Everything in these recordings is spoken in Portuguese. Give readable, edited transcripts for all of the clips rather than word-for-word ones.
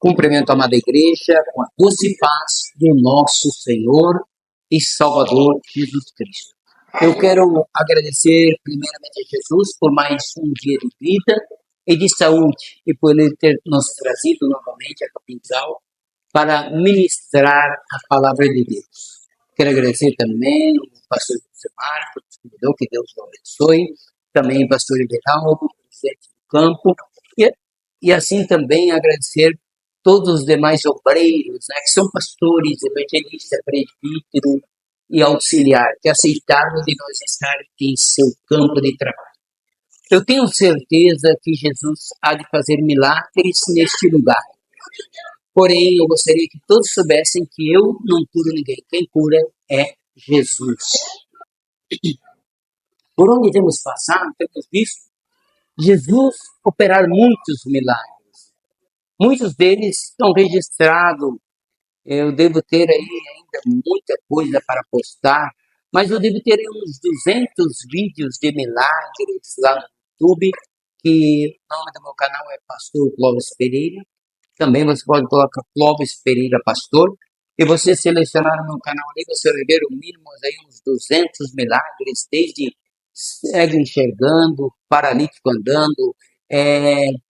Cumprimento a amada igreja com a doce paz do nosso Senhor e Salvador Jesus Cristo. Eu quero agradecer primeiramente a Jesus por mais um dia de vida e de saúde e por ele ter nos trazido novamente a Capinzal para ministrar a palavra de Deus. Quero agradecer também o pastor José Marcos, que Deus o abençoe, também o pastor Everaldo, presidente do campo, e assim também agradecer todos os demais obreiros, que são pastores, evangelistas, presbítero e auxiliar, que aceitaram de nós estar aqui em seu campo de trabalho. Eu tenho certeza que Jesus há de fazer milagres neste lugar. Porém, eu gostaria que todos soubessem que eu não curo ninguém. Quem cura é Jesus. Por onde temos passado, temos visto Jesus operar muitos milagres. Muitos deles estão registrados. Eu devo ter aí ainda muita coisa para postar, mas eu devo ter aí uns 200 vídeos de milagres lá no YouTube, que o nome do meu canal é Pastor Clóvis Pereira. Também você pode colocar Clóvis Pereira Pastor, e você selecionar no meu canal ali, você vai ver o mínimo aí uns 200 milagres, desde cego enxergando, paralítico andando,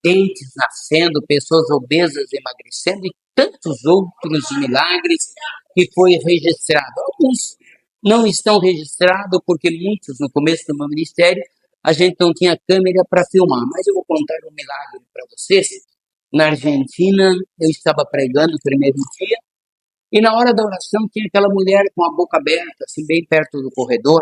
dentes nascendo, pessoas obesas emagrecendo e tantos outros milagres que foi registrado. Alguns não estão registrados porque muitos, no começo do meu ministério, a gente não tinha câmera para filmar. Mas eu vou contar um milagre para vocês. Na Argentina, eu estava pregando no primeiro dia e na hora da oração tinha aquela mulher com a boca aberta, assim, bem perto do corredor.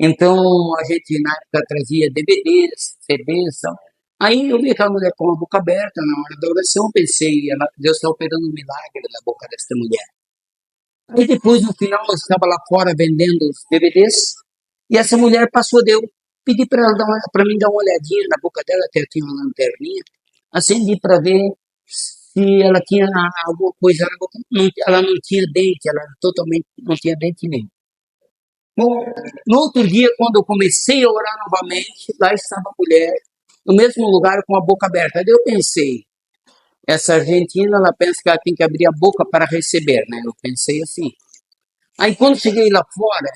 Então, a gente, na época, trazia DVDs, CDs, tal. Aí eu vi aquela mulher com a boca aberta na hora da oração, eu pensei, Deus está operando um milagre na boca dessa mulher. Aí depois, no final, eu estava lá fora vendendo os DVDs, e essa mulher passou, pedi para ela para mim dar uma olhadinha na boca dela, até tinha uma lanterninha, acendi para ver se ela tinha alguma coisa na boca. Ela não tinha dente, ela totalmente não tinha dente nenhum. Bom, no outro dia, quando eu comecei a orar novamente, lá estava a mulher, no mesmo lugar, com a boca aberta. Aí eu pensei, essa argentina, ela pensa que ela tem que abrir a boca para receber, né? Eu pensei assim. Aí quando cheguei lá fora,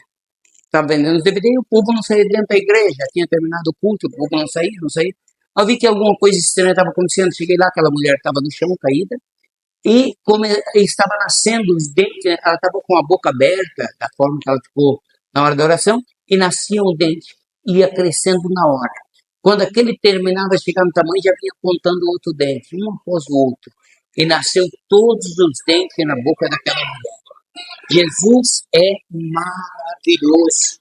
estava vendendo os DVD, o povo não saía dentro da igreja, tinha terminado o culto, o povo não saía. Eu vi que alguma coisa estranha estava acontecendo, cheguei lá, aquela mulher estava no chão, caída, e como estava nascendo os dentes, ela estava com a boca aberta, da forma que ela ficou na hora da oração, e nascia um dente, ia crescendo na hora. Quando aquele terminava, chegava no tamanho, já vinha apontando outro dente, um após o outro, e nasceu todos os dentes na boca daquela mulher. Jesus é maravilhoso.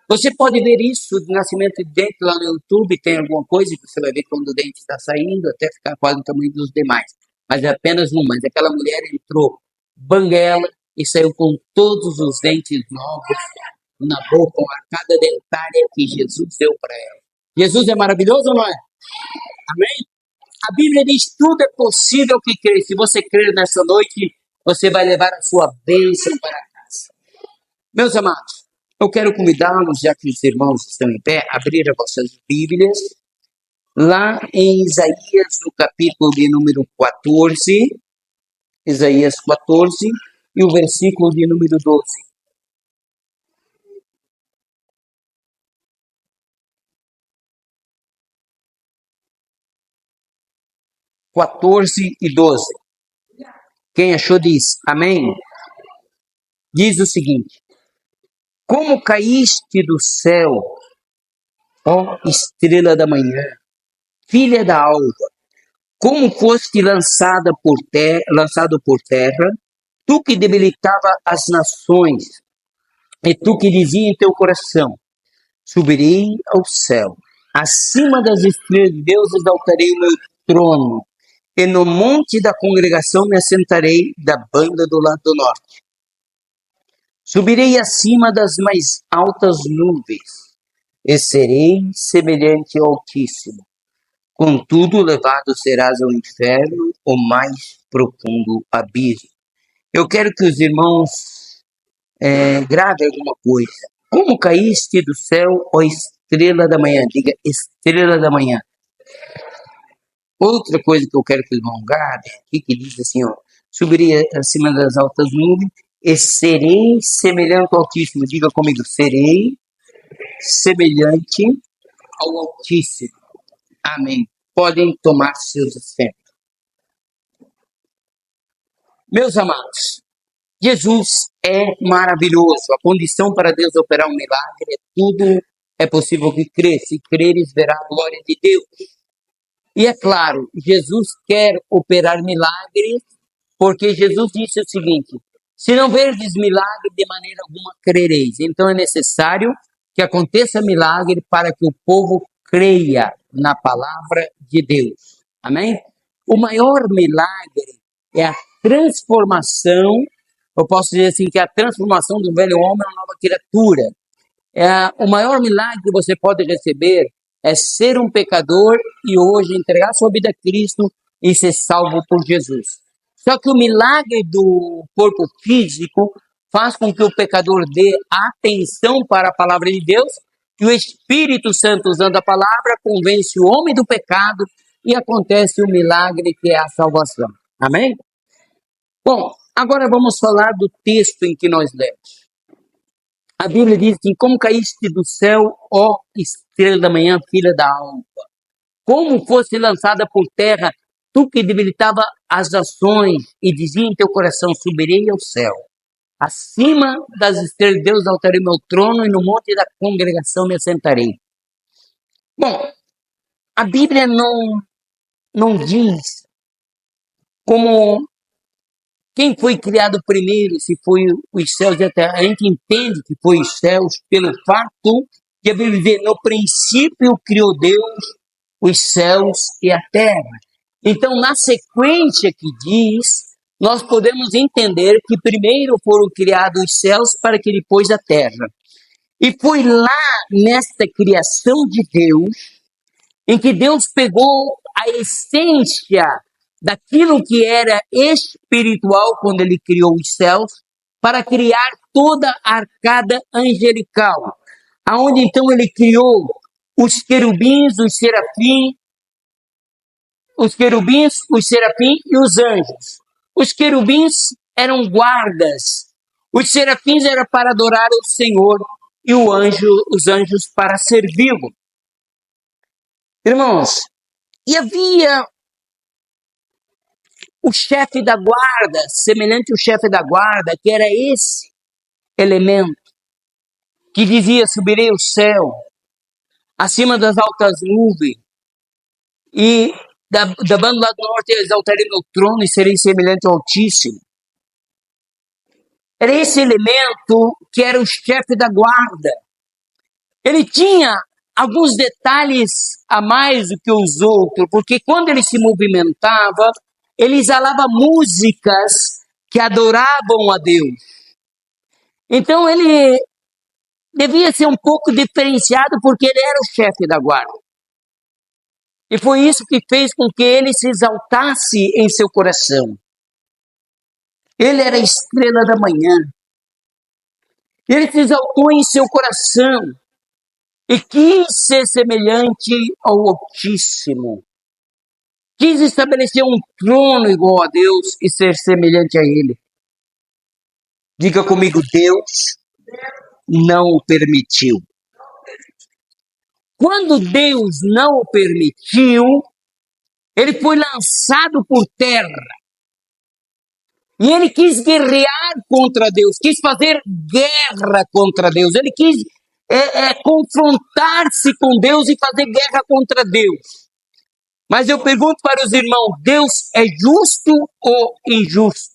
Você pode ver isso de nascimento de dente lá no YouTube, tem alguma coisa que você vai ver quando o dente está saindo, até ficar quase do tamanho dos demais. Mas é apenas um, mas aquela mulher entrou banguela e saiu com todos os dentes novos na boca, com a arcada dentária que Jesus deu para ela. Jesus é maravilhoso ou não é? Amém? A Bíblia diz tudo é possível que crê. Se você crer nessa noite, você vai levar a sua bênção para casa. Meus amados, eu quero convidá-los, já que os irmãos estão em pé, a abrir as vossas Bíblias, lá em Isaías, no capítulo de número 14, Isaías 14, e o versículo de número 12. e 12. Quem achou diz amém? Diz o seguinte: como caíste do céu, ó estrela da manhã, filha da alva, como foste lançado por terra, tu que debilitava as nações, e tu que dizia em teu coração, subirei ao céu, acima das estrelas de Deus exaltarei o meu trono, e no monte da congregação me assentarei da banda do lado do norte. Subirei acima das mais altas nuvens, e serei semelhante ao Altíssimo. Contudo, levado serás ao inferno, o mais profundo abismo. Eu quero que os irmãos gravem alguma coisa. Como caíste do céu, ó estrela da manhã? Diga, estrela da manhã. Outra coisa que eu quero que o irmão guarde, aqui que diz assim, ó, subirei acima das altas nuvens e serei semelhante ao Altíssimo. Diga comigo, serei semelhante ao Altíssimo. Amém. Podem tomar seus assentos. Meus amados, Jesus é maravilhoso. A condição para Deus operar um milagre é tudo é possível que crê. Se creres, verá a glória de Deus. E é claro, Jesus quer operar milagres, porque Jesus disse o seguinte: se não verdes milagre, de maneira alguma crereis. Então é necessário que aconteça milagre para que o povo creia na palavra de Deus. Amém? O maior milagre é a transformação, eu posso dizer assim, que é a transformação do velho homem em uma nova criatura. O maior milagre que você pode receber é ser um pecador e hoje entregar sua vida a Cristo e ser salvo por Jesus. Só que o milagre do corpo físico faz com que o pecador dê atenção para a palavra de Deus e o Espírito Santo, usando a palavra, convence o homem do pecado e acontece o milagre que é a salvação. Amém? Bom, agora vamos falar do texto em que nós lemos. A Bíblia diz assim: como caíste do céu, ó estrela da manhã, filha da alva. Como fosse lançada por terra, tu que debilitava as nações e dizia em teu coração: subirei ao céu. Acima das estrelas de Deus altarei meu trono e no monte da congregação me assentarei. Bom, a Bíblia não diz como quem foi criado primeiro, se foi os céus e a terra. A gente entende que foi os céus pelo fato de a Bíblia dizer: no princípio criou Deus os céus e a terra. Então, na sequência que diz, nós podemos entender que primeiro foram criados os céus para que depois a terra. E foi lá, nesta criação de Deus, em que Deus pegou a essência daquilo que era espiritual quando ele criou os céus, para criar toda a arcada angelical, aonde então ele criou os querubins, os serafins e os anjos. Os querubins eram guardas, os serafins eram para adorar o Senhor e os anjos para servi-lo. Irmãos, e havia o chefe da guarda, semelhante ao chefe da guarda, que era esse elemento, que dizia: subirei ao céu, acima das altas nuvens, e da banda lá do norte exaltarei meu trono e serei semelhante ao Altíssimo. Era esse elemento que era o chefe da guarda. Ele tinha alguns detalhes a mais do que os outros, porque quando ele se movimentava, ele exalava músicas que adoravam a Deus. Então ele devia ser um pouco diferenciado, porque ele era o chefe da guarda. E foi isso que fez com que ele se exaltasse em seu coração. Ele era a estrela da manhã. Ele se exaltou em seu coração e quis ser semelhante ao Altíssimo. Quis estabelecer um trono igual a Deus e ser semelhante a Ele. Diga comigo: Deus não o permitiu. Quando Deus não o permitiu, ele foi lançado por terra. E ele quis guerrear contra Deus, quis fazer guerra contra Deus. Ele quis confrontar-se com Deus e fazer guerra contra Deus. Mas eu pergunto para os irmãos: Deus é justo ou injusto?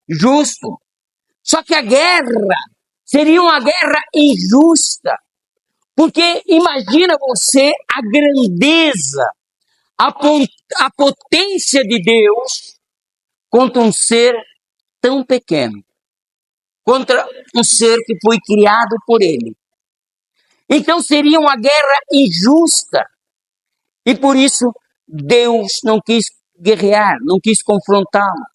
Justo. Só que a guerra seria uma guerra injusta. Porque imagina você a grandeza, a potência de Deus contra um ser tão pequeno, contra um ser que foi criado por Ele. Então seria uma guerra injusta. E por isso Deus não quis guerrear, não quis confrontá-lo.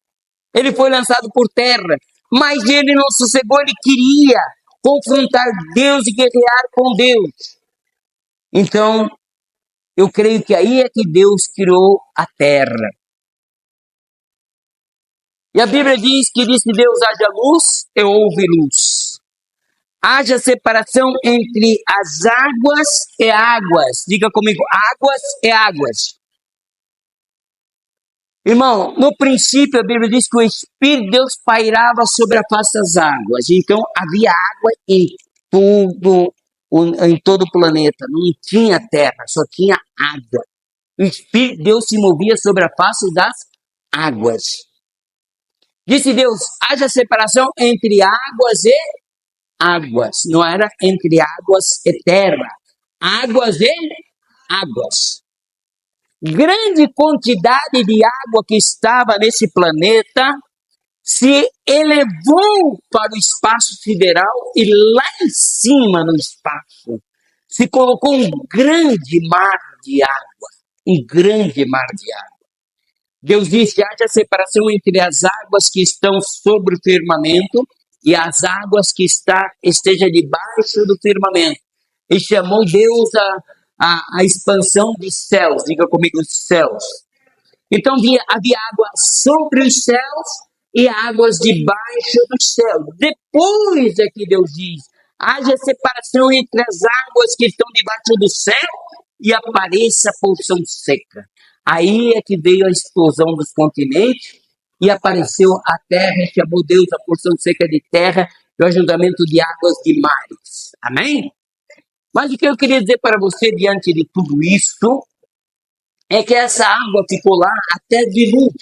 Ele foi lançado por terra, mas ele não sossegou, ele queria confrontar Deus e guerrear com Deus. Então, Eu creio que aí é que Deus criou a terra. E a Bíblia diz que Deus haja luz e houve luz. Haja separação entre as águas e águas. Diga comigo, águas e águas. Irmão, no princípio a Bíblia diz que o Espírito de Deus pairava sobre a face das águas. Então havia água em todo o planeta. Não tinha terra, só tinha água. O Espírito de Deus se movia sobre a face das águas. Disse Deus, haja separação entre águas e águas. Não era entre águas e terra. Águas e águas. Grande quantidade de água que estava nesse planeta se elevou para o espaço sideral e lá em cima no espaço se colocou um grande mar de água. Um grande mar de água. Deus disse, haja separação entre as águas que estão sobre o firmamento e as águas que esteja debaixo do firmamento. E chamou Deus a expansão dos céus. Diga comigo, os céus. Então havia água sobre os céus e águas debaixo do céu. Depois é que Deus diz, haja separação entre as águas que estão debaixo do céu e apareça a porção seca. Aí é que veio a explosão dos continentes e apareceu a terra, e chamou Deus a porção seca de terra e o ajuntamento de águas de mares. Amém? Mas o que eu queria dizer para você diante de tudo isso é que essa água ficou lá até dilúvio.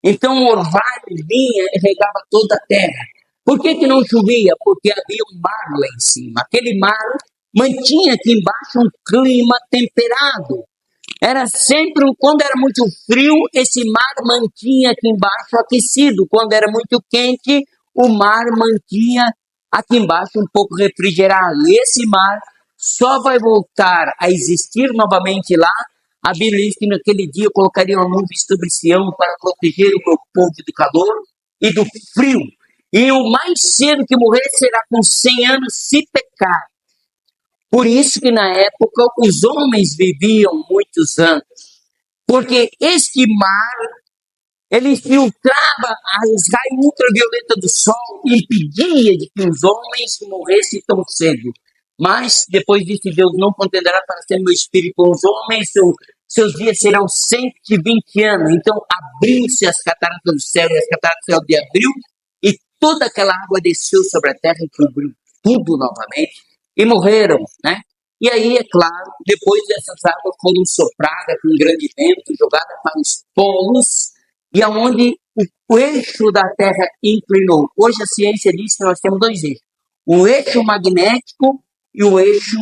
Então o orvalho vinha e regava toda a terra. Por que não chovia? Porque havia um mar lá em cima. Aquele mar mantinha aqui embaixo um clima temperado. Era sempre, quando era muito frio, esse mar mantinha aqui embaixo aquecido. Quando era muito quente, o mar mantinha aqui embaixo um pouco refrigerado. E esse mar só vai voltar a existir novamente lá. A Bíblia diz que naquele dia eu colocaria uma nuvem sobre Sião para proteger o meu povo do calor e do frio. E o mais cedo que morrer será com 100 anos se pecar. Por isso que na época os homens viviam muitos anos. Porque este mar, ele filtrava as raios ultravioletas do sol e impedia de que os homens morressem tão cedo. Mas depois disse Deus, não contenderá para ser meu espírito com os homens, seus dias serão 120 anos. Então abriu-se as cataratas do céu e as cataratas do céu de abril e toda aquela água desceu sobre a terra e cobriu tudo novamente e morreram, né? E aí, é claro, depois dessas águas foram sopradas com um grande vento, jogadas para os polos, e aonde o eixo da Terra inclinou. Hoje a ciência diz que nós temos dois eixos. O eixo magnético e o eixo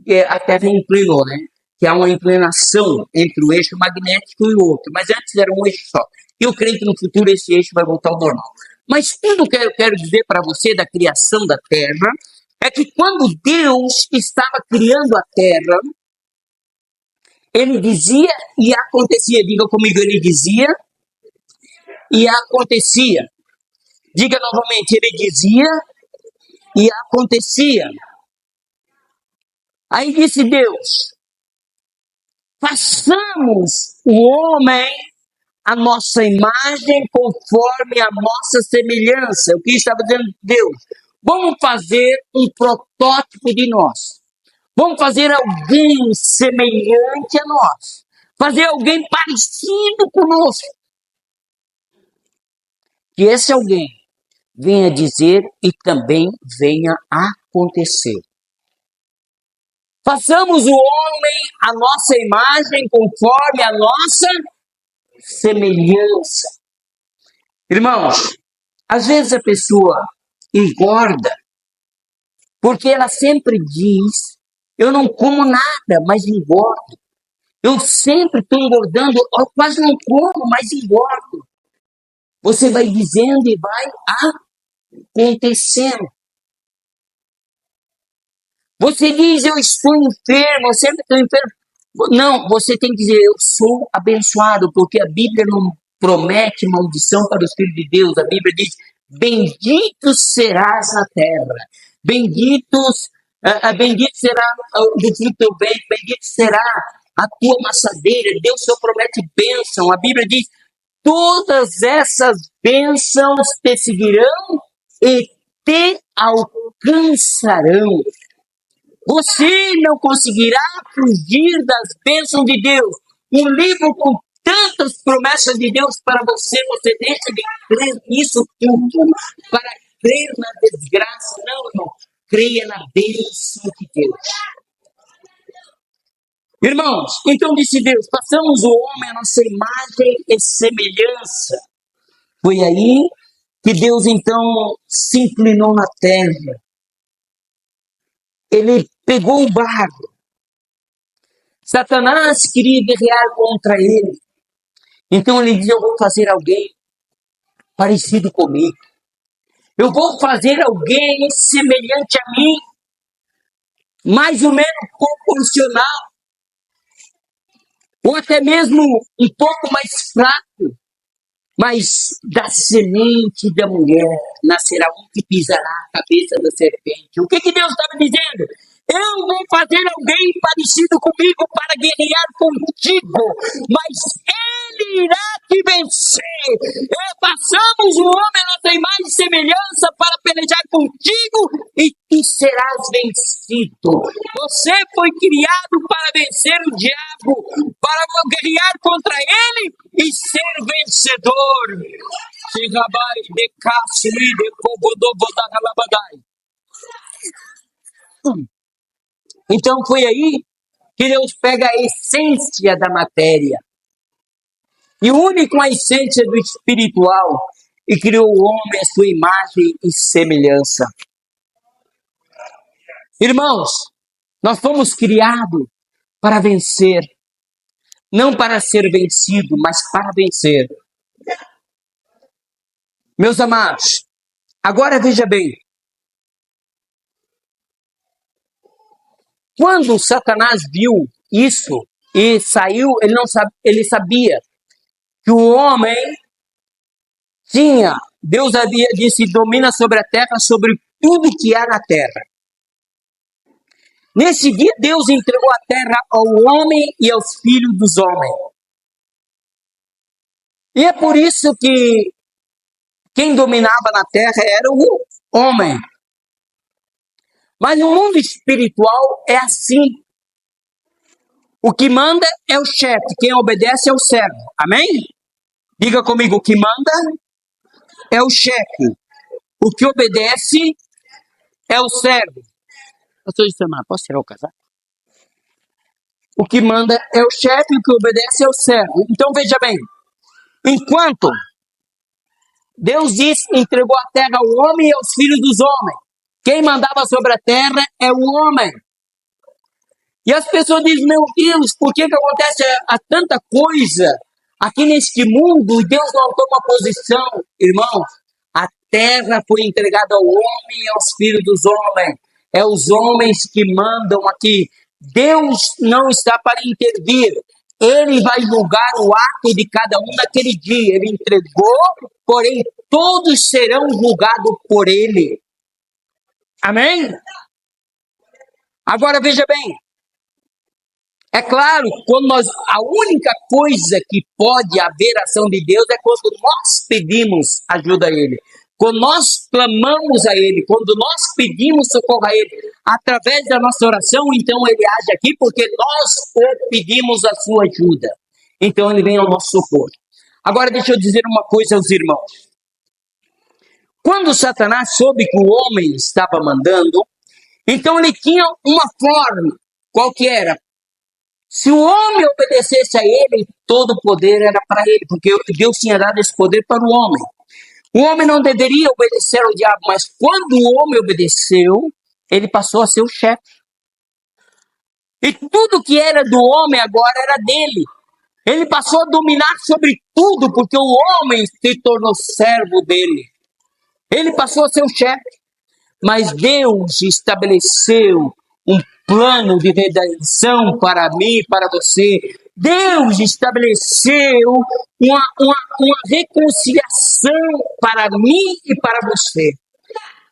que a Terra inclinou, né? Que há uma inclinação entre o eixo magnético e o outro. Mas antes era um eixo só. Eu creio que no futuro esse eixo vai voltar ao normal. Mas tudo que eu quero dizer para você da criação da Terra é que quando Deus estava criando a terra, ele dizia e acontecia. Diga comigo, ele dizia e acontecia. Diga novamente, ele dizia e acontecia. Aí disse Deus, façamos o homem a nossa imagem conforme a nossa semelhança. O que estava dizendo Deus? Vamos fazer um protótipo de nós. Vamos fazer alguém semelhante a nós. Fazer alguém parecido conosco. Que esse alguém venha dizer e também venha acontecer. Façamos o homem a nossa imagem conforme a nossa semelhança. Irmãos, às vezes a pessoa engorda porque ela sempre diz, eu não como nada, mas engordo. Eu sempre estou engordando, eu quase não como, mas engordo. Você vai dizendo e vai acontecendo. Você diz, eu estou enfermo, eu sempre estou enfermo. Não, você tem que dizer, eu sou abençoado, porque a Bíblia não promete maldição para os filhos de Deus. A Bíblia diz, bendito serás na terra. Benditos Bendito será do fruto do teu ventre, bendito será a tua maçadeira. Deus só promete bênção. A Bíblia diz: todas essas bênçãos te seguirão e te alcançarão. Você não conseguirá fugir das bênçãos de Deus. Um livro com tantas promessas de Deus para você, você deixa de crer nisso tudo para crer na desgraça. Não, irmão. Creia na bênção de Deus. Irmãos, então disse Deus: façamos o homem a nossa imagem e semelhança. Foi aí que Deus então se inclinou na terra. Ele pegou o barro. Satanás queria guerrear contra ele. Então ele diz: eu vou fazer alguém parecido comigo. Eu vou fazer alguém semelhante a mim. Mais ou menos proporcional. Ou até mesmo um pouco mais fraco. Mas da semente da mulher nascerá um que pisará a cabeça da serpente. O que Deus estava dizendo? Eu vou fazer alguém parecido comigo para guerrear contigo, mas ele irá te vencer. Passamos o homem a nossa imagem e semelhança para pelejar contigo e tu serás vencido. Você foi criado para vencer o diabo, para guerrear contra ele e ser vencedor. Então foi aí que Deus pega a essência da matéria e une com a essência do espiritual e criou o homem à sua imagem e semelhança. Irmãos, nós fomos criados para vencer, não para ser vencido, mas para vencer. Meus amados, agora veja bem. Quando Satanás viu isso e saiu, ele sabia que o homem tinha, Deus havia disse, domina sobre a terra, sobre tudo que há na terra. Nesse dia, Deus entregou a terra ao homem e aos filhos dos homens. E é por isso que quem dominava na terra era o homem. Mas no mundo espiritual é assim. O que manda é o chefe, quem obedece é o servo. Amém? Diga comigo, o que manda é o chefe. O que obedece é o servo. Pastor de semana, posso tirar o casaco? O que manda é o chefe, o que obedece é o servo. Então veja bem, enquanto Deus disse, entregou a terra ao homem e aos filhos dos homens, quem mandava sobre a terra é o homem. E as pessoas dizem, meu Deus, por que acontece a tanta coisa aqui neste mundo e Deus não toma posição? Irmãos, a terra foi entregada ao homem e aos filhos dos homens. É os homens que mandam aqui. Deus não está para intervir. Ele vai julgar o ato de cada um naquele dia. Ele entregou, porém todos serão julgados por ele. Amém? Agora veja bem. É claro, a única coisa que pode haver ação de Deus é quando nós pedimos ajuda a Ele. Quando nós clamamos a Ele, quando nós pedimos socorro a Ele, através da nossa oração, então Ele age aqui, porque nós pedimos a sua ajuda. Então Ele vem ao nosso socorro. Agora deixa eu dizer uma coisa aos irmãos. Quando Satanás soube que o homem estava mandando, então ele tinha uma forma, qual que era? Se o homem obedecesse a ele, todo o poder era para ele, porque Deus tinha dado esse poder para o homem. O homem não deveria obedecer ao diabo, mas quando o homem obedeceu, ele passou a ser o chefe. E tudo que era do homem agora era dele. Ele passou a dominar sobre tudo, porque o homem se tornou servo dele. Ele passou a ser o chefe. Mas Deus estabeleceu um plano de redenção para mim e para você. Deus estabeleceu uma reconciliação para mim e para você.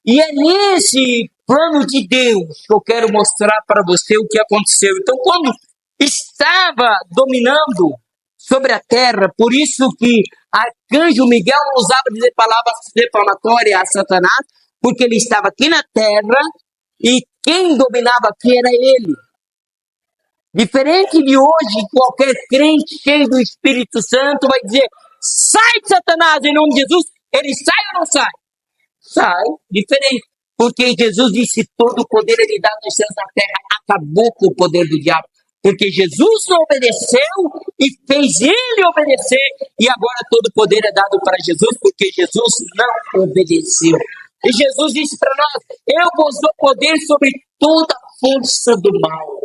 E é nesse plano de Deus que eu quero mostrar para você o que aconteceu. Então, quando estava dominando sobre a terra, por isso que Arcanjo Miguel não usava dizer palavras defamatórias a Satanás, porque ele estava aqui na terra e quem dominava aqui era ele. Diferente de hoje, qualquer crente cheio do Espírito Santo vai dizer: sai, Satanás, em nome de Jesus. Ele sai ou não sai? Sai, diferente. Porque Jesus disse: todo o poder é lhe dado nos céus e na terra. Acabou com o poder do diabo. Porque Jesus não obedeceu e fez ele obedecer. E agora todo o poder é dado para Jesus, porque Jesus não obedeceu. E Jesus disse para nós: eu vos dou poder sobre toda a força do mal.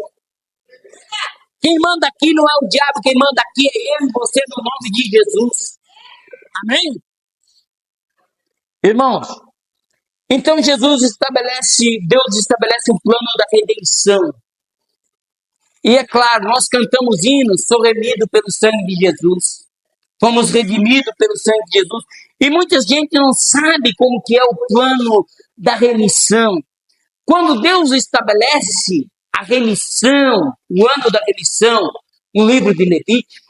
Quem manda aqui não é o diabo, quem manda aqui é eu e você, no nome de Jesus. Amém? Irmãos, então Deus estabelece o plano da redenção. E é claro, nós cantamos hinos, sou remido pelo sangue de Jesus. Fomos redimidos pelo sangue de Jesus. E muita gente não sabe como que é o plano da remissão. Quando Deus estabelece a remissão, o ano da remissão, no livro de Levítico,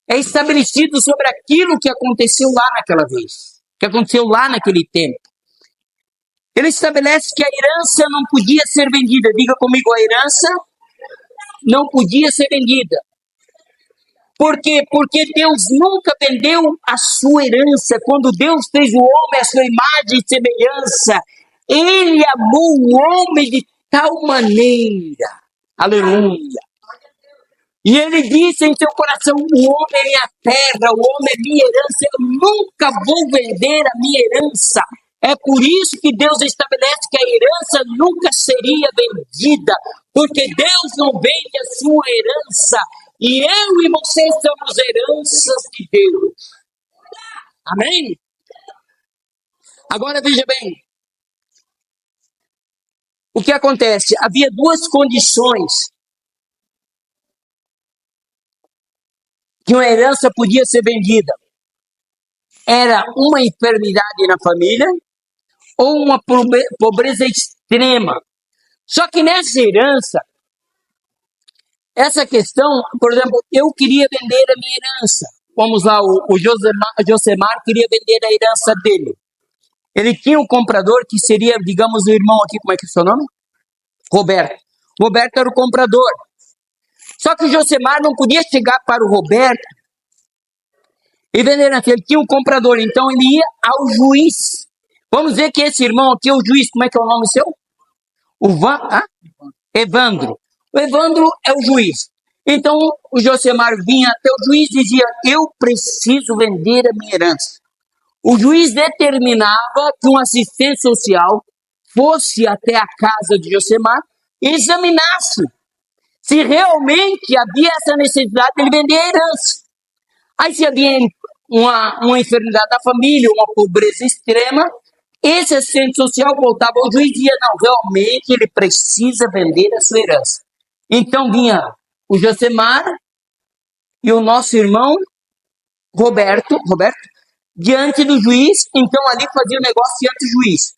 é estabelecido sobre aquilo que aconteceu lá naquela vez, que aconteceu lá naquele tempo. Ele estabelece que a herança não podia ser vendida. Diga comigo, a herança não podia ser vendida. Por quê? Porque Deus nunca vendeu a sua herança. Quando Deus fez o homem à sua imagem e semelhança, Ele amou o homem de tal maneira. Aleluia. E Ele disse em seu coração: o homem é minha terra, o homem é minha herança. Eu nunca vou vender a minha herança. É por isso que Deus estabelece que a herança nunca seria vendida, porque Deus não vende a sua herança. E eu e você somos heranças de Deus. Amém? Agora veja bem. O que acontece? Havia duas condições que uma herança podia ser vendida. Era uma enfermidade na família ou uma pobreza extrema. Só que nessa herança, essa questão, por exemplo, eu queria vender a minha herança. Vamos lá, o Josemar queria vender a herança dele. Ele tinha um comprador que seria, digamos, o irmão aqui, como é que é o seu nome? Roberto. Roberto era o comprador. Só que o Josemar não podia chegar para o Roberto e vender a herança. Ele tinha um comprador, então ele ia ao juiz. Vamos dizer que esse irmão aqui é o juiz. Como é que é o nome seu? Evandro. O Evandro é o juiz. Então, o Josemar vinha até o juiz e dizia: eu preciso vender a minha herança. O juiz determinava que um assistente social fosse até a casa de Josemar e examinasse se realmente havia essa necessidade de ele vender a herança. Aí, se havia uma enfermidade da família, uma pobreza extrema, esse assistente social voltava ao juiz e dizia: não, realmente ele precisa vender a sua herança. Então vinha o Josemar e o nosso irmão Roberto, diante do juiz, então ali fazia o negócio diante do juiz.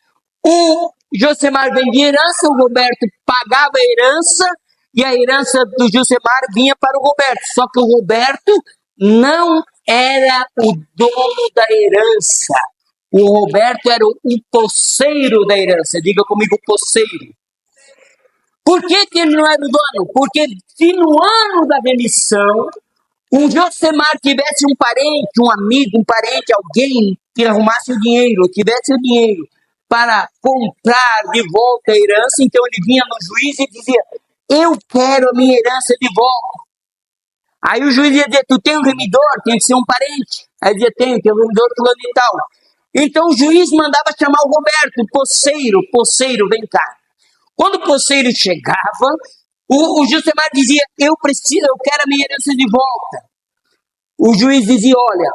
O Josemar vendia herança, o Roberto pagava a herança e a herança do Josemar vinha para o Roberto. Só que o Roberto não era o dono da herança. O Roberto era o posseiro da herança. Diga comigo, posseiro. Por que ele não era o dono? Porque se no ano da remissão o Josemar tivesse um parente, um amigo, alguém que arrumasse o dinheiro, tivesse o dinheiro para comprar de volta a herança, então ele vinha no juiz e dizia: eu quero a minha herança de volta. Aí o juiz ia dizer: tu tem um remidor? Tem que ser um parente. Aí dizia: tem um remidor fulano e tal. Então o juiz mandava chamar o Roberto, posseiro, vem cá. Quando o posseiro chegava, o Josemar dizia: eu quero a minha herança de volta. O juiz dizia: olha,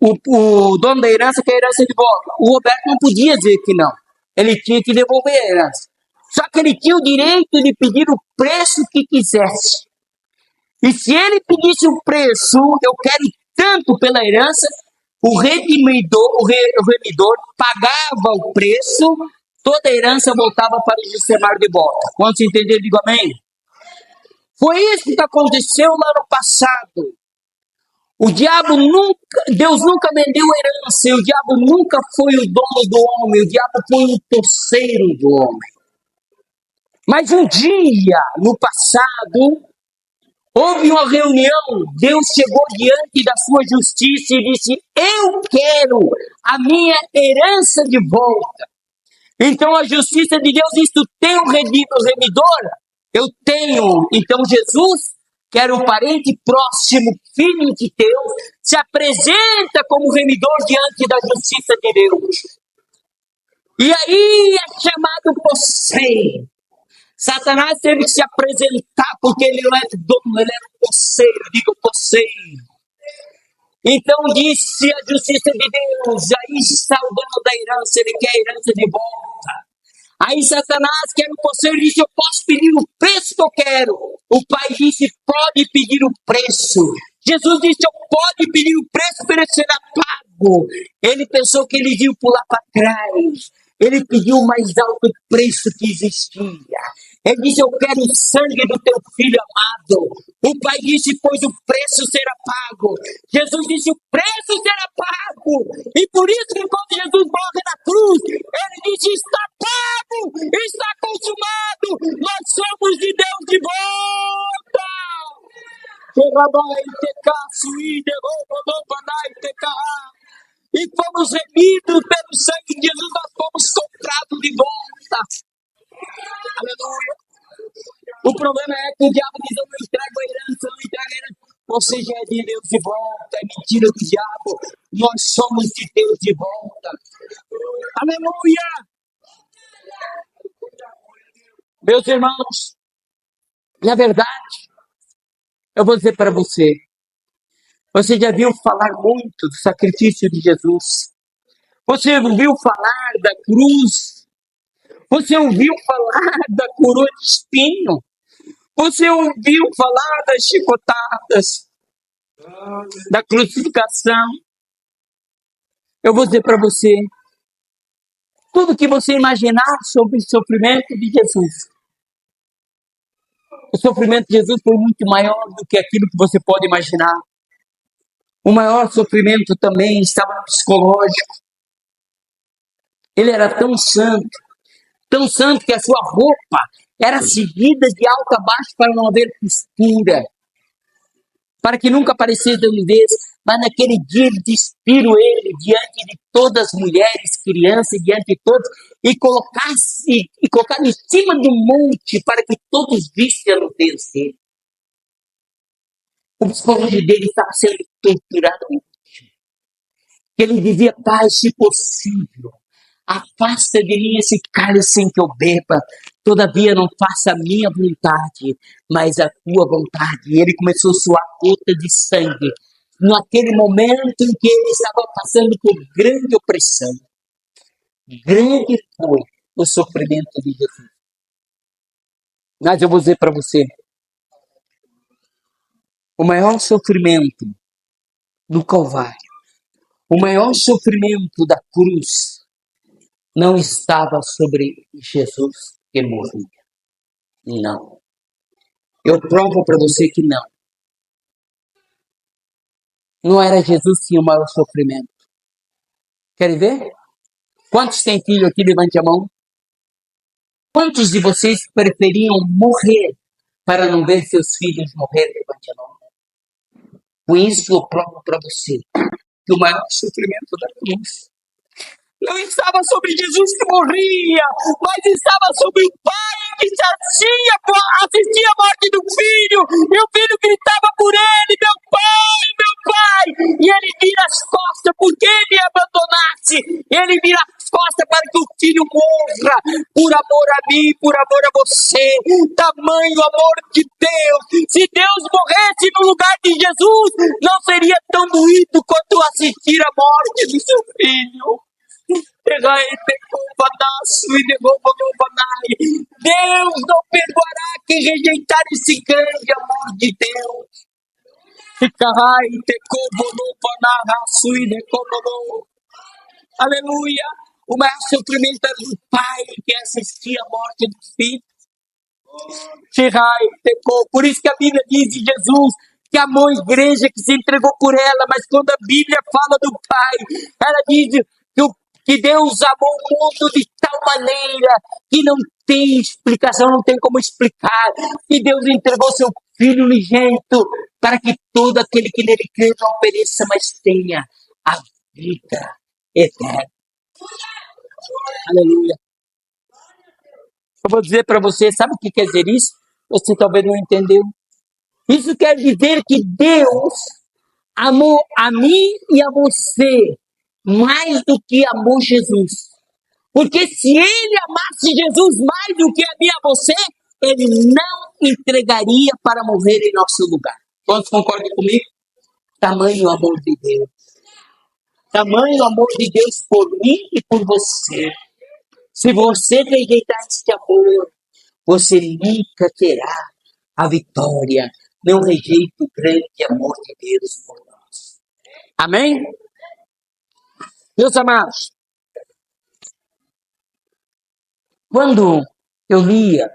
o dono da herança quer a herança de volta. O Roberto não podia dizer que não. Ele tinha que devolver a herança. Só que ele tinha o direito de pedir o preço que quisesse. E se ele pedisse o preço, eu quero tanto pela herança, o remidor pagava o preço, toda a herança voltava para Josemar de volta. Quantos entenderam? Digo amém. Foi isso que aconteceu lá no passado. O diabo nunca, Deus nunca vendeu herança, e o diabo nunca foi o dono do homem, o diabo foi o terceiro do homem. Mas um dia, no passado, houve uma reunião, Deus chegou diante da sua justiça e disse: eu quero a minha herança de volta. Então a justiça de Deus disse: tu tem um remidor? Eu tenho. Então Jesus, que era um parente próximo, filho de Deus, se apresenta como remidor diante da justiça de Deus. E aí é chamado posseiro. Satanás teve que se apresentar porque ele não é dono, ele é posseiro, digo posseiro. Então disse a justiça de Deus: aí está o dono da herança, ele quer a herança de volta. Aí Satanás, que era o posseiro, disse: eu posso pedir o preço que eu quero. O pai disse: pode pedir o preço. Jesus disse: eu pode pedir o preço, para ele será pago. Ele pensou que ele ia pular para trás. Ele pediu o mais alto preço que existia. Ele disse: eu quero o sangue do teu filho amado. O pai disse: pois o preço será pago. Jesus disse: o preço será pago. E por isso que quando Jesus morre na cruz, ele disse: está pago, está consumado. Nós somos de Deus de volta. E fomos remidos pelo sangue de Jesus, nós fomos comprados de volta. Aleluia. O problema é que o diabo diz: eu não entrego a herança, eu não entrego a herança. Você já é de Deus de volta, é mentira do diabo. Nós somos de Deus de volta. Aleluia. Meus irmãos, na verdade, eu vou dizer para você, você já viu falar muito do sacrifício de Jesus? Você ouviu falar da cruz? Você ouviu falar da coroa de espinho? Você ouviu falar das chicotadas? Da crucificação? Eu vou dizer para você, tudo que você imaginar sobre o sofrimento de Jesus. O sofrimento de Jesus foi muito maior do que aquilo que você pode imaginar. O maior sofrimento também estava no psicológico. Ele era tão santo que a sua roupa era cigida de alto a baixo para não haver costura, para que nunca aparecesse a nudez. Mas naquele dia ele despiu ele diante de todas as mulheres, crianças, diante de todos, e colocar em cima do monte para que todos vissem a nudez dele. O psicológico dele estava sendo torturado. Ele dizia: Pai, se possível, afasta de mim esse cálice sem que eu beba. Todavia não faça a minha vontade, mas a tua vontade. E ele começou a suar gota de sangue. Naquele momento em que ele estava passando por grande opressão. Grande foi o sofrimento de Jesus. Mas eu vou dizer para você, o maior sofrimento do Calvário, o maior sofrimento da cruz, não estava sobre Jesus que morria. Não. Eu provo para você que não. Não era Jesus que tinha o maior sofrimento. Querem ver? Quantos têm filho aqui? Levante a mão. Quantos de vocês preferiam morrer para não ver seus filhos morrer? Levante a mão. Com isso eu provo para você que o maior sofrimento da cruz não estava sobre Jesus que morria, mas estava sobre o Pai que assistia a morte do filho, e o filho gritava por ele: meu pai, e ele vira as costas, porque ele abandonasse, ele vira as costas para que o filho morra, por amor a mim, por amor a você. Tamanho amor de Deus. Se Deus morresse no lugar de Jesus, não seria tão doído quanto assistir a morte do seu filho. Deus não perdoará quem rejeitar esse grande amor de Deus. Aleluia. O maior sofrimento era do pai que assistia a morte do filho. Shirai pecou. Por isso que a Bíblia diz de Jesus que amou a igreja, que se entregou por ela, mas quando a Bíblia fala do Pai, ela diz que Deus amou o mundo de tal maneira que não tem explicação, não tem como explicar, que Deus entregou seu Filho unigênito para que todo aquele que nele crê não pereça, mas tenha a vida eterna. Aleluia. Eu vou dizer para você, sabe o que quer dizer isso? Você talvez não entendeu. Isso quer dizer que Deus amou a mim e a você mais do que amou Jesus. Porque se ele amasse Jesus mais do que a mim e a você, ele não entregaria para morrer em nosso lugar. Quantos concordam comigo? Tamanho amor de Deus. Tamanho amor de Deus por mim e por você. Se você rejeitar este amor, você nunca terá a vitória. Não rejeite o grande amor de Deus por nós. Amém? Meus amados, quando eu lia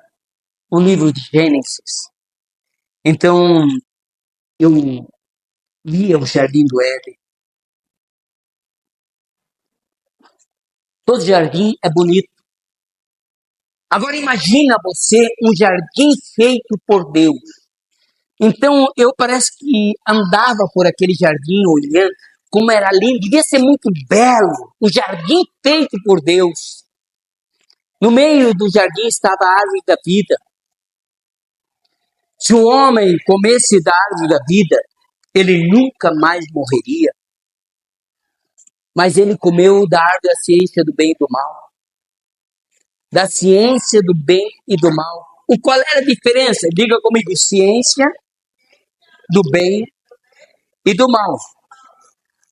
o livro de Gênesis, então eu lia o Jardim do Éden. Todo jardim é bonito. Agora imagina você um jardim feito por Deus. Então eu parece que andava por aquele jardim olhando como era lindo, devia ser muito belo, o jardim feito por Deus. No meio do jardim estava a árvore da vida. Se o homem comesse da árvore da vida, ele nunca mais morreria. Mas ele comeu da árvore da ciência do bem e do mal. Da ciência do bem e do mal. E qual era a diferença? Diga comigo, ciência do bem e do mal.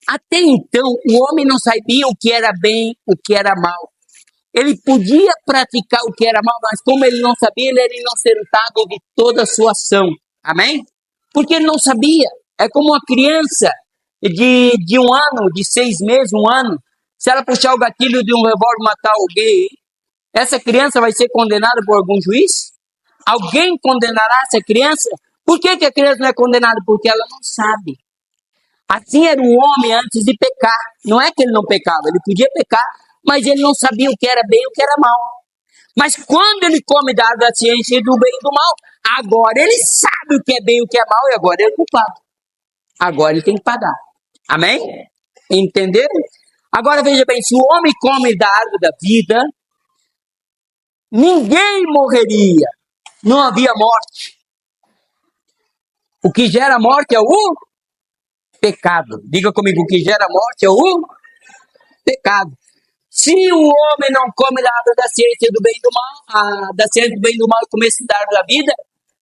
Até então, o homem não sabia o que era bem, o que era mal. Ele podia praticar o que era mal, mas como ele não sabia, ele era inocentado de toda a sua ação. Amém? Porque ele não sabia. É como uma criança de 1 ano, de 6 meses, 1 ano. Se ela puxar o gatilho de um revólver e matar alguém, essa criança vai ser condenada por algum juiz? Alguém condenará essa criança? Por que a criança não é condenada? Porque ela não sabe. Assim era o homem antes de pecar. Não é que ele não pecava, ele podia pecar, mas ele não sabia o que era bem e o que era mal. Mas quando ele come da árvore da ciência do bem e do mal, agora ele sabe o que é bem e o que é mal, e agora ele é culpado. Agora ele tem que pagar. Amém? Entenderam? Agora veja bem, se o homem come da árvore da vida, ninguém morreria. Não havia morte. O que gera morte é o pecado. Diga comigo, o que gera morte é o pecado. Se o homem não come da árvore da ciência do bem e do mal, da ciência do bem e do mal e comesse da árvore da vida,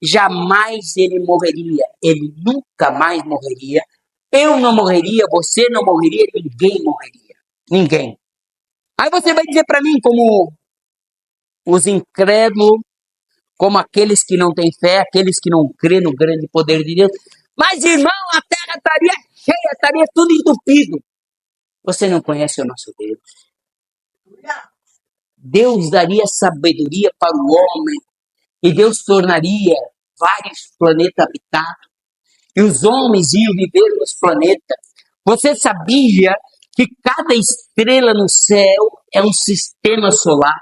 jamais ele morreria. Ele nunca mais morreria. Eu não morreria, você não morreria, ninguém morreria. Ninguém. Aí você vai dizer para mim, como os incrédulos, como aqueles que não têm fé, aqueles que não crêem no grande poder de Deus. Mas, irmão, a terra estaria cheia, estaria tudo entupido. Você não conhece o nosso Deus. Deus daria sabedoria para o homem e Deus tornaria vários planetas habitados e os homens iam viver nos planetas. Você sabia que cada estrela no céu é um sistema solar?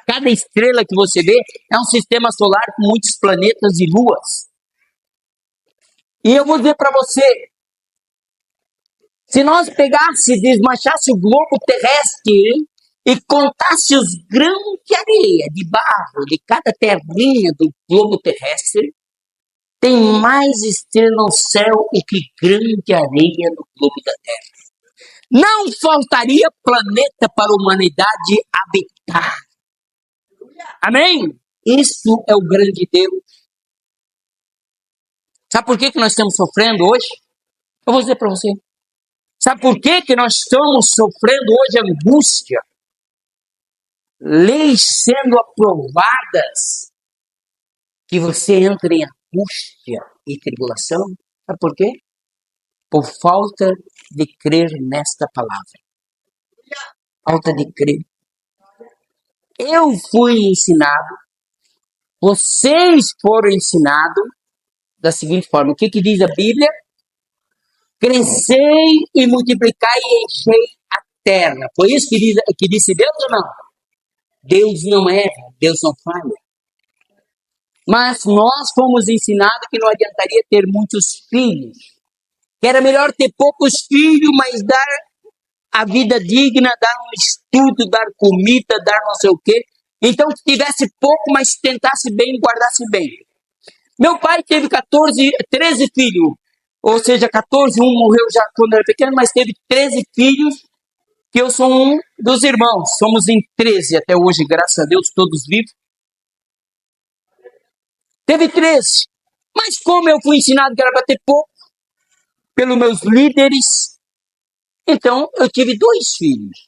Cada estrela que você vê é um sistema solar com muitos planetas e luas. E eu vou dizer para você, se nós pegássemos e desmanchasse o globo terrestre e contasse os grãos de areia, de barro, de cada terrinha do globo terrestre, tem mais estrelas no céu do que grão de areia no globo da Terra. Não faltaria planeta para a humanidade habitar. Amém? Isso é o grande Deus. Sabe por que nós estamos sofrendo hoje? Eu vou dizer para você. Sabe por que nós estamos sofrendo hoje angústia? Leis sendo aprovadas que você entra em angústia e tribulação. Sabe por quê? Por falta de crer nesta palavra. Falta de crer. Eu fui ensinado, vocês foram ensinados da seguinte forma. O que diz a Bíblia? Crescei e multiplicai e enchei a terra. Foi isso que disse Deus ou não? Deus não erra, Deus não falha. Mas nós fomos ensinados que não adiantaria ter muitos filhos. Que era melhor ter poucos filhos, mas dar a vida digna, dar um estudo, dar comida, dar não sei o quê. Então, que tivesse pouco, mas tentasse bem, guardasse bem. Meu pai teve 13 filhos. Ou seja, 14, um morreu já quando era pequeno, mas teve 13 filhos, que eu sou um dos irmãos. Somos em 13 até hoje, graças a Deus, todos vivos. Teve 13. Mas como eu fui ensinado que era para ter pouco, pelos meus líderes, então eu tive 2 filhos.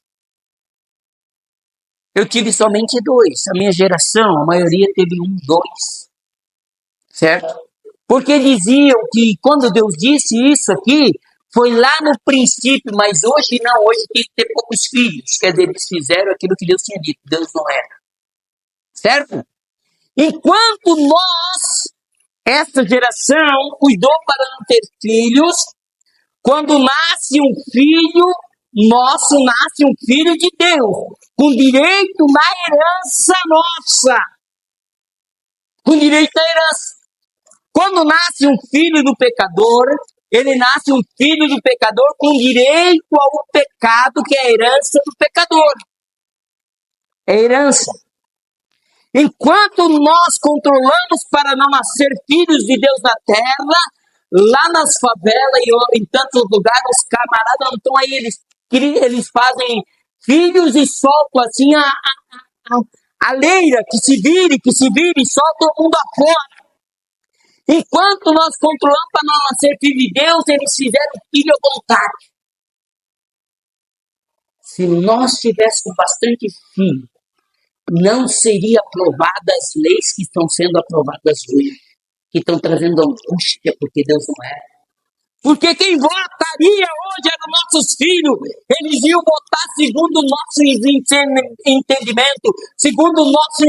Eu tive somente 2. A minha geração, a maioria teve 1, 2. Certo? Porque diziam que quando Deus disse isso aqui, foi lá no princípio, mas hoje não, hoje tem que ter poucos filhos. Quer dizer, eles fizeram aquilo que Deus tinha dito, Deus não era. Certo? Enquanto nós, essa geração, cuidou para não ter filhos, quando nasce um filho nosso, nasce um filho de Deus, com direito na herança nossa. Com direito à herança. Quando nasce um filho do pecador, ele nasce um filho do pecador com direito ao pecado, que é a herança do pecador. É herança. Enquanto nós controlamos para não nascer filhos de Deus na terra, lá nas favelas e em tantos lugares, os camaradas não estão aí, eles fazem filhos e soltam assim a leira, que se vire, e soltam o mundo afora. Enquanto nós controlamos para não nascer filho de Deus, eles fizeram filho à vontade. Se nós tivéssemos bastante filho, não seria aprovadas as leis que estão sendo aprovadas hoje, que estão trazendo angústia, porque Deus não é. Porque quem votaria hoje eram nossos filhos. Eles iam votar segundo o nosso entendimento, segundo o nosso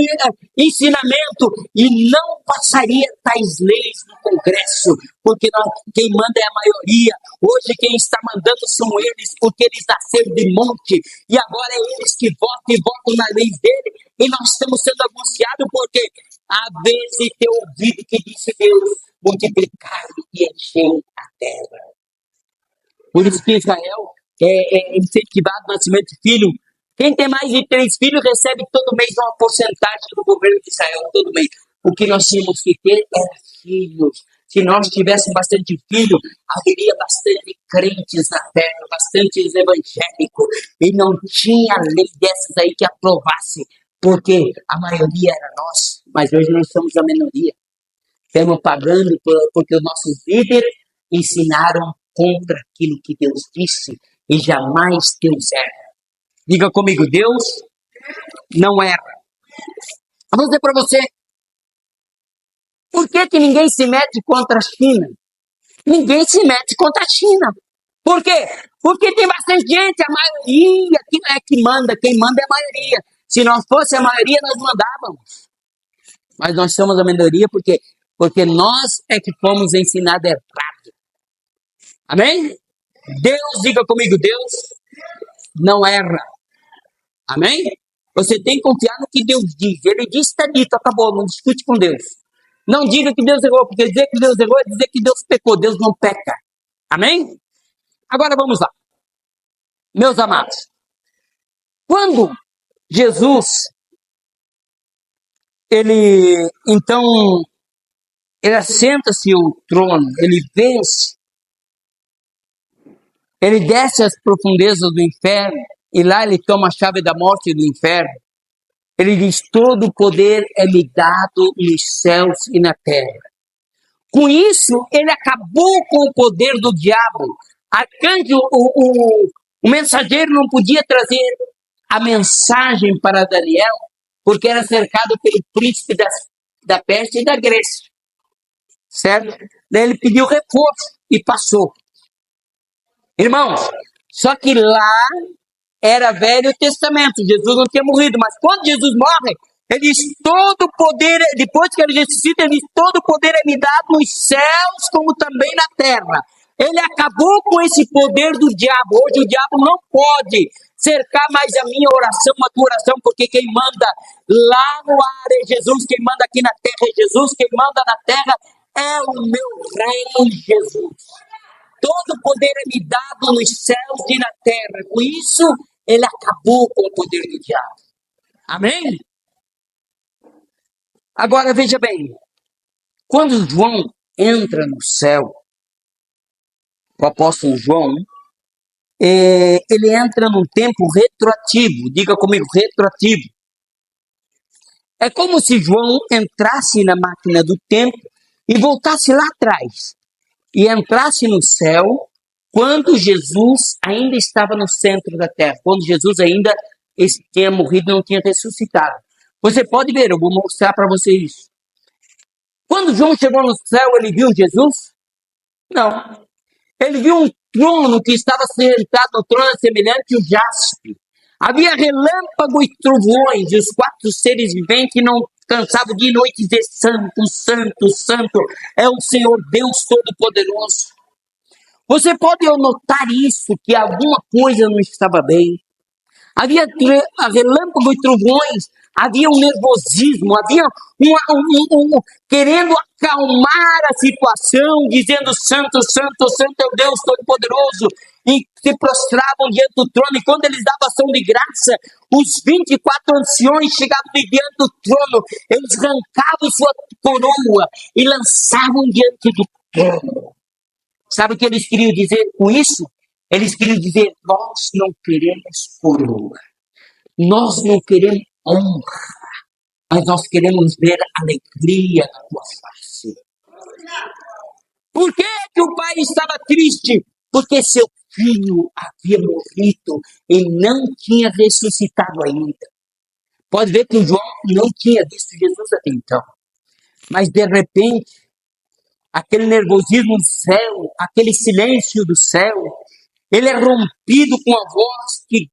ensinamento, e não passaria tais leis no Congresso, porque quem manda é a maioria. Hoje quem está mandando são eles, porque eles nasceram de monte, e agora é eles que votam e votam na lei dele, e nós estamos sendo angustiados porque a vez de ter ouvido que disse Deus, multiplicar e encher a terra. Por isso que Israel é incentivado o nascimento de filho. Quem tem mais de 3 filhos recebe todo mês uma porcentagem do governo de Israel, todo mês. O que nós tínhamos que ter era filhos. Se nós tivéssemos bastante filho, haveria bastante crentes na terra, bastante evangélicos, e não tinha lei dessas aí que aprovasse, porque a maioria era nós, mas hoje nós somos a minoria. Estamos pagando porque os nossos líderes ensinaram contra aquilo que Deus disse, e jamais Deus erra. Diga comigo, Deus não erra. Eu vou dizer para você, por que ninguém se mete contra a China? Ninguém se mete contra a China. Por quê? Porque tem bastante gente, a maioria que não é que manda, quem manda é a maioria. Se nós fosse a maioria, nós mandávamos. Mas nós somos a minoria porque nós é que fomos ensinados errado. Amém? Deus, diga comigo, Deus não erra. Amém? Você tem que confiar no que Deus diz. Ele diz, está dito, acabou, não discute com Deus. Não diga que Deus errou, porque dizer que Deus errou é dizer que Deus pecou. Deus não peca. Amém? Agora vamos lá. Meus amados, quando Jesus, ele assenta-se ao trono, ele vence, ele desce às profundezas do inferno, e lá ele toma a chave da morte e do inferno. Ele diz, todo o poder é me dado nos céus e na terra. Com isso, ele acabou com o poder do diabo. Arcanjo, o mensageiro não podia trazer a mensagem para Daniel, porque era cercado pelo príncipe da Pérsia e da Grécia. Certo? Daí ele pediu reforço e passou. Irmãos, só que lá era Velho Testamento. Jesus não tinha morrido, mas quando Jesus morre, ele diz todo o poder, depois que ele ressuscita, ele diz todo o poder é me dado nos céus como também na terra. Ele acabou com esse poder do diabo. Hoje o diabo não pode cercar mais a minha oração, a tua oração, porque quem manda lá no ar é Jesus, quem manda aqui na terra é Jesus, quem manda na terra é o meu rei Jesus. Todo o poder é me dado nos céus e na terra. Com isso, ele acabou com o poder do diabo. Amém? Agora veja bem, quando João entra no céu, o apóstolo João, ele entra num tempo retroativo. Diga comigo, retroativo. É como se João entrasse na máquina do tempo e voltasse lá atrás. E entrasse no céu quando Jesus ainda estava no centro da terra. Quando Jesus ainda tinha morrido e não tinha ressuscitado. Você pode ver, eu vou mostrar para você isso. Quando João chegou no céu, ele viu Jesus? Não. Ele viu um trono que estava sentado no trono semelhante ao jaspe. Havia relâmpago e trovões, e os quatro seres viventes não cansavam de noite dizer santo, santo, santo, é o Senhor Deus Todo-Poderoso. Você pode notar isso, que alguma coisa não estava bem. Havia relâmpago e trovões, havia um nervosismo, havia querendo acalmar a situação, dizendo santo, santo, santo é o Deus Todo-Poderoso, e se prostravam diante do trono, e quando eles davam ação de graça, os 24 anciões chegavam diante do trono, eles arrancavam sua coroa e lançavam diante do trono. Sabe o que eles queriam dizer com isso? Eles queriam dizer, nós não queremos coroa, nós não queremos honra, mas nós queremos ver alegria na tua face. Por que o pai estava triste? Porque seu filho havia morrido e não tinha ressuscitado ainda. Pode ver que o João não tinha visto Jesus até então. Mas de repente, aquele nervosismo do céu, aquele silêncio do céu, ele é rompido com a voz que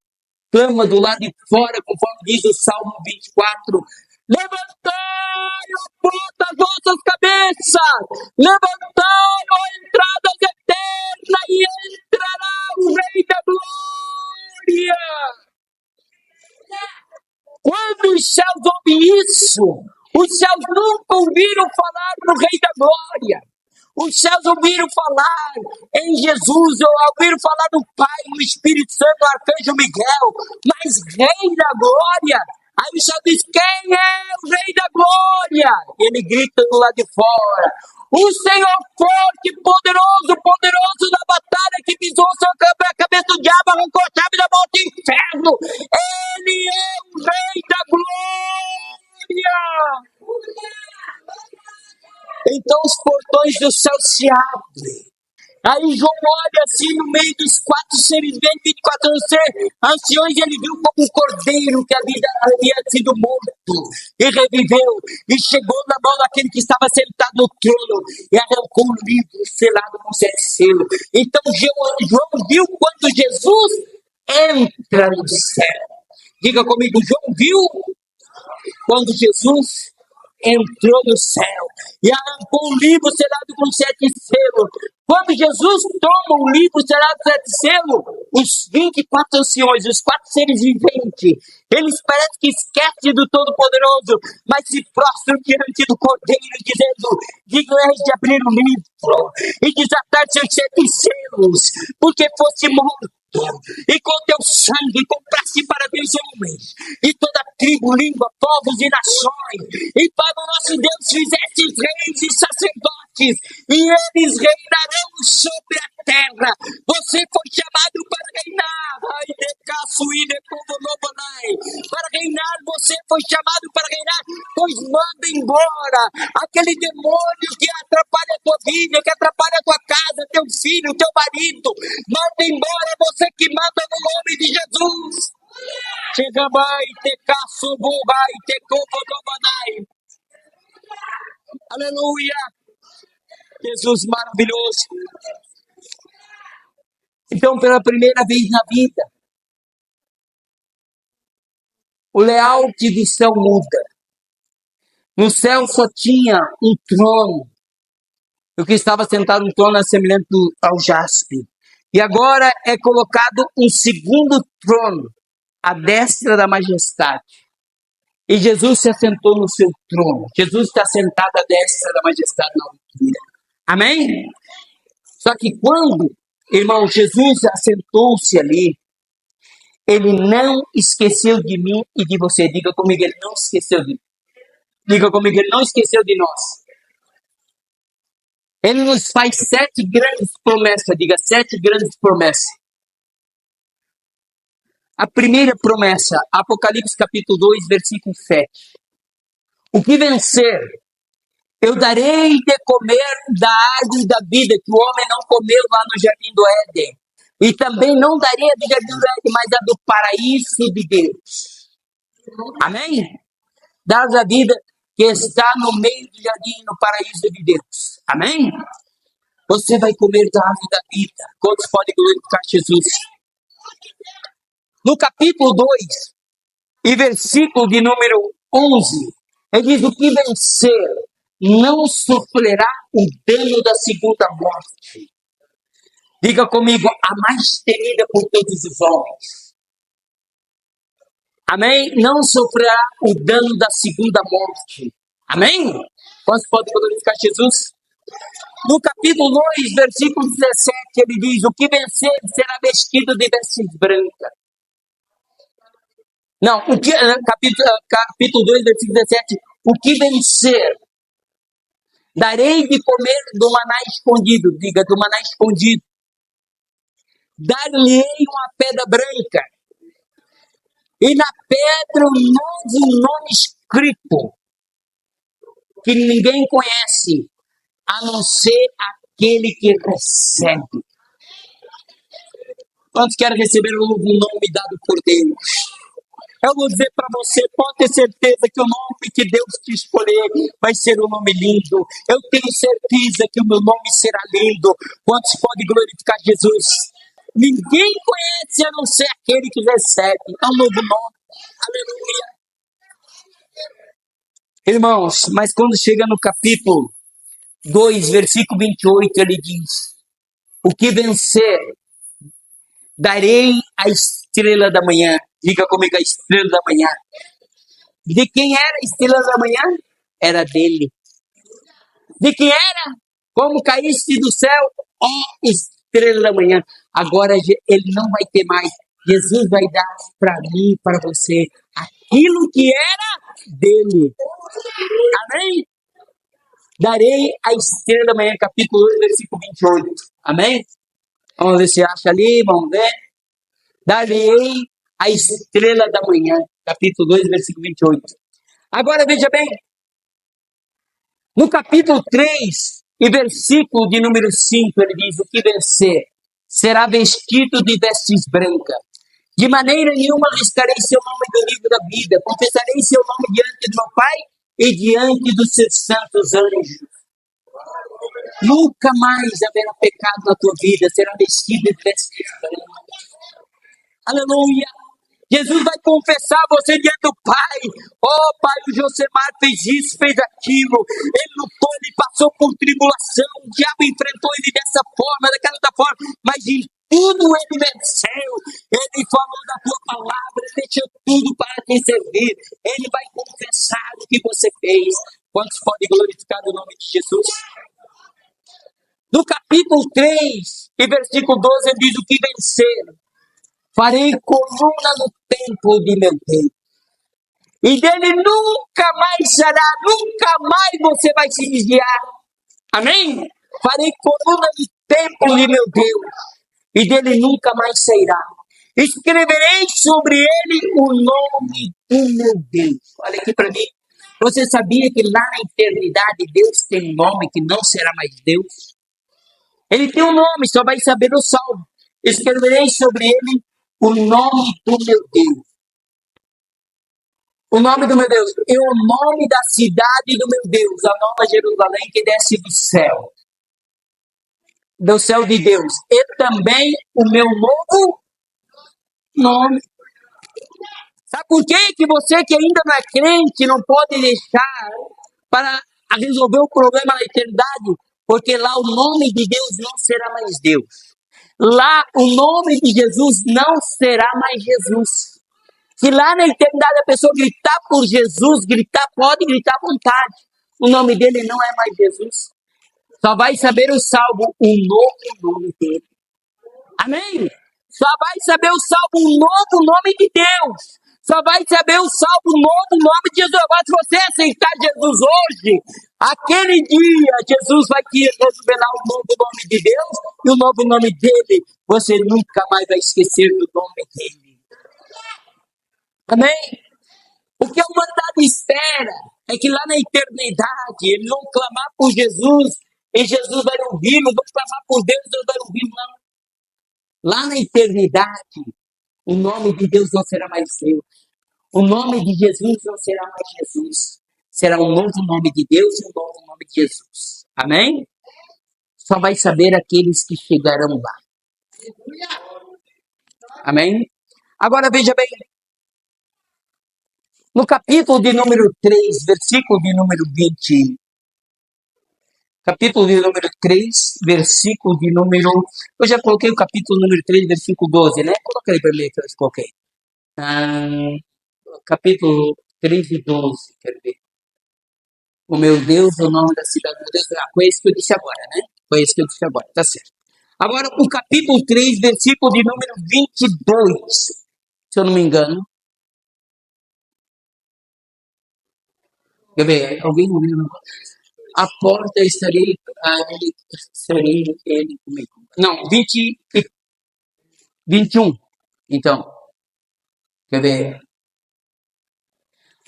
clama do lado de fora, conforme diz o Salmo 24. Levantai, ó porta, as vossas cabeças! Levantai, ó entradas eternas, e entrará o Rei da Glória! Quando os céus ouvem isso, os céus nunca ouviram falar do Rei da Glória. Os céus ouviram falar em Jesus, ouviram falar do Pai, no Espírito Santo, no Arcanjo Miguel, mas Rei da Glória. Aí o céu diz, quem é o Rei da Glória? Ele grita do lado de fora, o Senhor forte, poderoso, poderoso da batalha, que pisou a cabeça do diabo, arrancou a chave da morte do inferno. Ele é o Rei da Glória. Então os portões do céu se abrem. Aí João olha assim no meio dos quatro seres viventes, 24 anciões, e ele viu como um cordeiro que havia sido morto e reviveu, e chegou na mão daquele que estava sentado no trono e arrancou um livro selado com 7 selos. Então João viu quando Jesus entra no céu. Diga comigo, João viu quando Jesus entrou no céu e arrancou um livro selado com 7 selos. Quando Jesus toma um livro selado com 7 selos, os 24 anciões, os 4 seres viventes, eles parecem que esquecem do Todo-Poderoso, mas se prostram diante do Cordeiro, dizendo, diga-lhes de abrir o livro e desatar seus 7 selos, porque fosse morto. E com teu sangue compraste para Deus homens, e toda tribo, língua, povos e nações, e para o nosso Deus fizeste reis e sacerdotes, e eles reinarão sobre a terra. Você foi chamado para reinar, para reinar, você foi chamado para reinar, pois manda embora aquele demônio que atrapalha a tua vida, que atrapalha a tua casa, teu filho, teu marido. Manda embora, você que manda no nome de Jesus. Chega vai, te caço, vai, te copo, aleluia. Jesus maravilhoso. Então, pela primeira vez na vida, O layout do céu muda. No céu só tinha um trono. O que estava sentado no trono é semelhante ao jaspe. E agora é colocado um segundo trono, à destra da majestade. E Jesus se assentou no seu trono. Jesus está sentado à destra da majestade na altura. Amém? Só que quando, irmão, Jesus assentou-se ali, ele não esqueceu de mim e de você. Diga comigo, ele não esqueceu de mim. Diga comigo, ele não esqueceu de nós. Ele nos faz 7 grandes promessas. Diga, 7 grandes promessas. A primeira promessa, Apocalipse capítulo 2, versículo 7. O que vencer, eu darei de comer da árvore da vida, que o homem não comeu lá no jardim do Éden. E também não darei a do jardim do Éden, mas a do paraíso de Deus. Amém? Da árvore da vida que está no meio do jardim, no paraíso de Deus. Amém? Você vai comer da árvore da vida. Quantos podem glorificar Jesus? No capítulo 2, e versículo de número 11, ele diz: o que vencer não sofrerá o dano da segunda morte. Diga comigo, a mais temida por todos os homens. Amém? Não sofrerá o dano da segunda morte. Amém? Quantos podem glorificar Jesus? No capítulo 2, versículo 17, ele diz: o que vencer será vestido de vestes brancas. Não, capítulo 2, versículo 17, o que vencer, darei de comer do maná escondido. Diga, do maná escondido. Dar-lhe-ei uma pedra branca, e na pedra um nome escrito, que ninguém conhece, a não ser aquele que recebe. Quantos querem receber um novo nome dado por Deus? Eu vou dizer para você, pode ter certeza que o nome que Deus te escolher vai ser um nome lindo. Eu tenho certeza que o meu nome será lindo. Quantos podem glorificar Jesus? Ninguém conhece a não ser aquele que recebe. É um novo nome. Aleluia. Irmãos, mas quando chega no capítulo 2, versículo 28, ele diz: o que vencer, darei a estrela da manhã. Diga comigo, a estrela da manhã. De quem era a estrela da manhã? Era dele. De quem era? Como caíste do céu, ó estrela da manhã. Agora ele não vai ter mais. Jesus vai dar para mim, para você, aquilo que era dele. Amém? Darei a estrela da manhã, capítulo 8, versículo 28. Amém? Vamos ver se acha ali, vamos ver. Darei a estrela da manhã, capítulo 2, versículo 28. Agora veja bem, no capítulo 3 e versículo de número 5, ele diz: o que vencer será vestido de vestes brancas. De maneira nenhuma listarei seu nome do livro da vida, confessarei seu nome diante do meu Pai e diante dos seus santos anjos. Nunca mais haverá pecado na tua vida, será vestido de vestes brancas. Aleluia! Jesus vai confessar você diante do Pai. Oh, Pai, o Josemar fez isso, fez aquilo. Ele lutou, ele passou por tribulação. O diabo enfrentou ele dessa forma, daquela outra forma. Mas em tudo ele venceu. Ele falou da tua palavra, ele deixou tudo para te servir. Ele vai confessar o que você fez. Quantos podem glorificar o nome de Jesus? No capítulo 3, e versículo 12, ele diz: o que vencer, farei coluna no templo de meu Deus. E dele nunca mais será, nunca mais você vai se desviar. Amém? Farei coluna no templo de meu Deus. E dele nunca mais sairá. Escreverei sobre ele o nome do meu Deus. Olha aqui para mim. Você sabia que lá na eternidade Deus tem um nome que não será mais Deus? Ele tem um nome, só vai saber o salmo. Escreverei sobre ele o nome do meu Deus. O nome do meu Deus. E o nome da cidade do meu Deus. A nova Jerusalém que desce do céu. Do céu de Deus. E também o meu novo nome. Sabe por quê que você que ainda não é crente não pode deixar para resolver o problema na eternidade? Porque lá o nome de Deus não será mais Deus. Lá o nome de Jesus não será mais Jesus. Se lá na eternidade a pessoa gritar por Jesus, gritar, pode gritar à vontade. O nome dele não é mais Jesus. Só vai saber o salvo o novo nome dele. Amém? Só vai saber o salvo o novo nome de Deus. Só vai saber o salvo o novo nome de Jesus. Agora, se você aceitar Jesus hoje, aquele dia, Jesus vai te revelar o novo nome de Deus e o novo nome dele. Você nunca mais vai esquecer do nome dele. Amém? O que a humanidade espera é que lá na eternidade eles vão clamar por Jesus e Jesus vai ouvir, não vão clamar por Deus, Deus vai ouvir, não. Lá na eternidade, o nome de Deus não será mais Deus. O nome de Jesus não será mais Jesus. Será um novo nome de Deus e um novo nome de Jesus. Amém? Só vai saber aqueles que chegarão lá. Amém? Agora veja bem. No capítulo de número 3, versículo de número 20. Capítulo de número 3, versículo de número... Eu já coloquei o capítulo número 3, versículo 12, né? Coloca aí para mim que eu coloquei. Capítulo 3 e 12, quero ver. O meu Deus, o nome da cidade do Deus. Foi isso que eu disse agora, né? Foi isso que eu disse agora, tá certo. Agora, o capítulo 3, versículo de número 22, se eu não me engano. Quer ver? Alguém ouviu? A porta estarei ele comigo. Não, 21. Então, quer ver?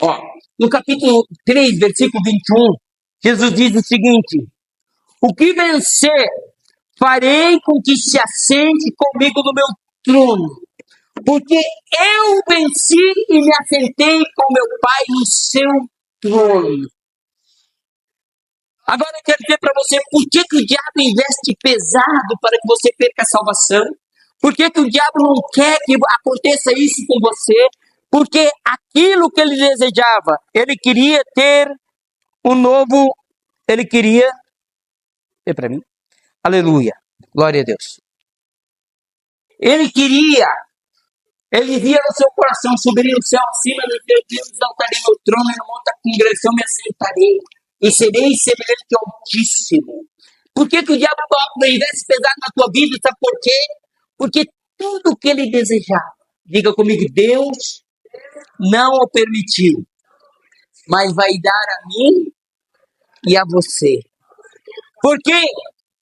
Ó, no capítulo 3, versículo 21, Jesus diz o seguinte: o que vencer, farei com que se assente comigo no meu trono, porque eu venci e me assentei com meu Pai no seu trono. Agora eu quero dizer para você, por que o diabo investe pesado para que você perca a salvação? Por que o diabo não quer que aconteça isso com você? Porque aquilo que ele desejava, ele queria ter um novo, ele queria, é para mim, aleluia, glória a Deus. Ele via no seu coração, subiria no céu acima dos teus Deus, exaltarei meu trono e no monte da congregação me assentarei e serei semelhante ao Altíssimo. Por que o diabo não investe pesado na tua vida? Sabe por quê? Porque tudo que ele desejava, diga comigo, Deus não o permitiu, mas vai dar a mim e a você. Porque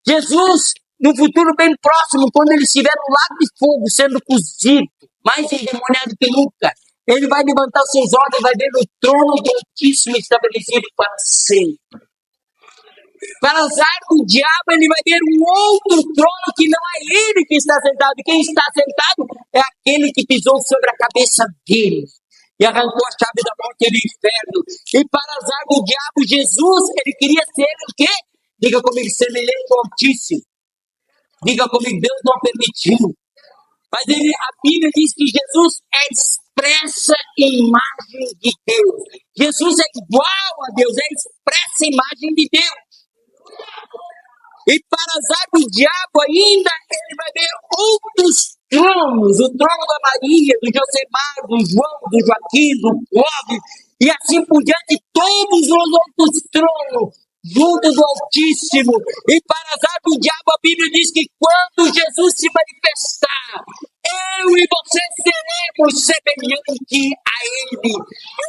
Jesus, no futuro bem próximo, quando ele estiver no lago de fogo, sendo cozido, mais endemoniado que nunca, ele vai levantar os seus olhos e vai ver o trono do Altíssimo estabelecido para sempre. Para azar do diabo, ele vai ver um outro trono que não é ele que está sentado. E quem está sentado é aquele que pisou sobre a cabeça dele e arrancou a chave da morte e do inferno. E para azar do diabo, Jesus, ele queria ser o quê? Diga comigo, semelhante ao Altíssimo. Diga comigo, Deus não permitiu. Mas a Bíblia diz que Jesus é expressa imagem de Deus. Jesus é igual a Deus, é expressa imagem de Deus. E para azar do diabo ainda, ele vai ver outros tronos, o trono da Maria, do Josemar, do João, do Joaquim, do Clóvis, e assim por diante, todos os outros tronos, junto do Altíssimo. E para azar do diabo, a Bíblia diz que quando Jesus se manifestar, eu e você seremos semelhante a ele.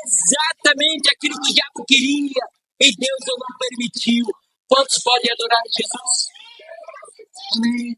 Exatamente aquilo que o diabo queria, e Deus não permitiu. Quantos podem adorar Jesus? Amém.